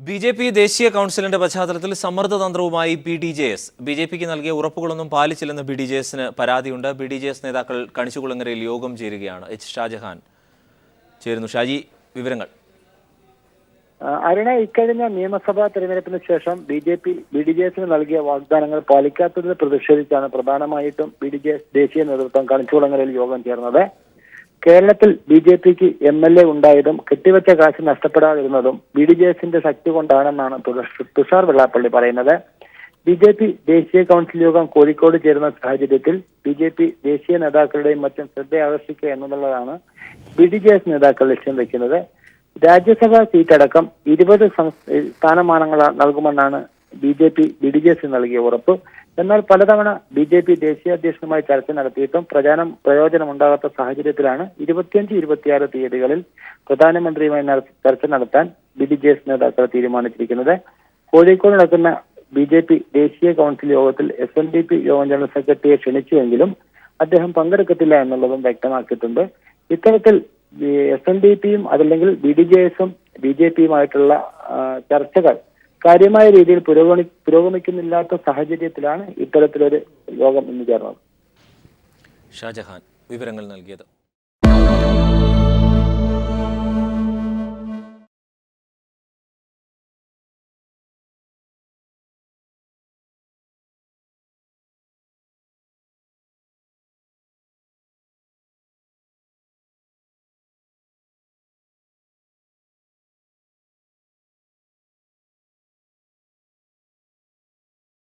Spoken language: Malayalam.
ബി.ജെ.പി. ദേശീയ കൗൺസിലിന്റെ പശ്ചാത്തലത്തിൽ സമ്മർദ്ദതന്ത്രവുമായി ബി.ഡി.ജെ.എസ്. ബി.ജെ.പിക്ക് നൽകിയ ഉറപ്പുകളൊന്നും പാലിച്ചില്ലെന്ന് ബി.ഡി.ജെ.എസിന് പരാതിയുണ്ട്. ബി.ഡി.ജെ.എസ് നേതാക്കൾ കണിച്ചുകുളങ്ങരയിൽ യോഗം ചേരുകയാണ്. എച്ച് ഷാജഹാൻ ചേരുന്നു. ഷാജി, വിവരങ്ങൾ. അരുണ, ഇക്കഴിഞ്ഞ നിയമസഭാ തെരഞ്ഞെടുപ്പിന് ശേഷം ബി.ഡി.ജെ.എസിന് നൽകിയ വാഗ്ദാനങ്ങൾ പാലിക്കാത്തതിൽ പ്രതിഷേധിച്ചാണ് പ്രധാനമായിട്ടും ബി.ഡി.ജെ.എസ് ദേശീയ നേതൃത്വം കണിച്ചുകുളങ്ങരയിൽ യോഗം ചേർന്നത്. കേരളത്തിൽ ബി.ജെ.പിക്ക് എം.എൽ.എ ഉണ്ടായതും കെട്ടിവെച്ച കാശ് നഷ്ടപ്പെടാതിരുന്നതും ബി.ഡി.ജെ.എസിന്റെ ശക്തി കൊണ്ടാണെന്നാണ് തുഷാർ വെള്ളാപ്പള്ളി പറയുന്നത്. ബി.ജെ.പി. ദേശീയ കൗൺസിൽ യോഗം കോഴിക്കോട് ചേരുന്ന സാഹചര്യത്തിൽ ബി.ജെ.പി. ദേശീയ നേതാക്കളുടെയും മറ്റും ശ്രദ്ധ ആകർഷിക്കുക എന്നുള്ളതാണ് ബി.ഡി.ജെ.എസ് നേതാക്കൾ ലക്ഷ്യം വെക്കുന്നത്. രാജ്യസഭാ സീറ്റടക്കം 20 സ്ഥാനമാനങ്ങൾ നൽകുമെന്നാണ് ബി.ഡി.ജെ.എസ് നൽകിയ ഉറപ്പ്. എന്നാൽ പലതവണ ബി.ജെ.പി. ദേശീയ അധ്യക്ഷനുമായി ചർച്ച നടത്തിയിട്ടും പ്രയോജനമുണ്ടാകാത്ത സാഹചര്യത്തിലാണ് 25-26 തീയതികളിൽ പ്രധാനമന്ത്രിയുമായി ചർച്ച നടത്താൻ ബി.ഡി.ജെ.എസ് നേതാക്കൾ തീരുമാനിച്ചിരിക്കുന്നത്. കോഴിക്കോട് നടക്കുന്ന ബി.ജെ.പി. ദേശീയ കൗൺസിൽ യോഗത്തിൽ SNDP യോഗം ജനറൽ സെക്രട്ടറിയെ ക്ഷണിച്ചുവെങ്കിലും അദ്ദേഹം പങ്കെടുക്കത്തില്ല എന്നുള്ളതും വ്യക്തമാക്കിയിട്ടുണ്ട്. ഇത്തരത്തിൽ SNDPയും അതല്ലെങ്കിൽ ബി.ഡി.ജെ.എസും ബി.ജെ.പിയുമായിട്ടുള്ള ചർച്ചകൾ കാര്യമായ രീതിയിൽ പുരോഗമിക്കുന്നില്ലാത്ത സാഹചര്യത്തിലാണ് ഇത്തരത്തിലൊരു യോഗം ഇന്ന് ചേർന്നത്. ഷാജഹാൻ വിവരങ്ങൾ നൽകിയത്.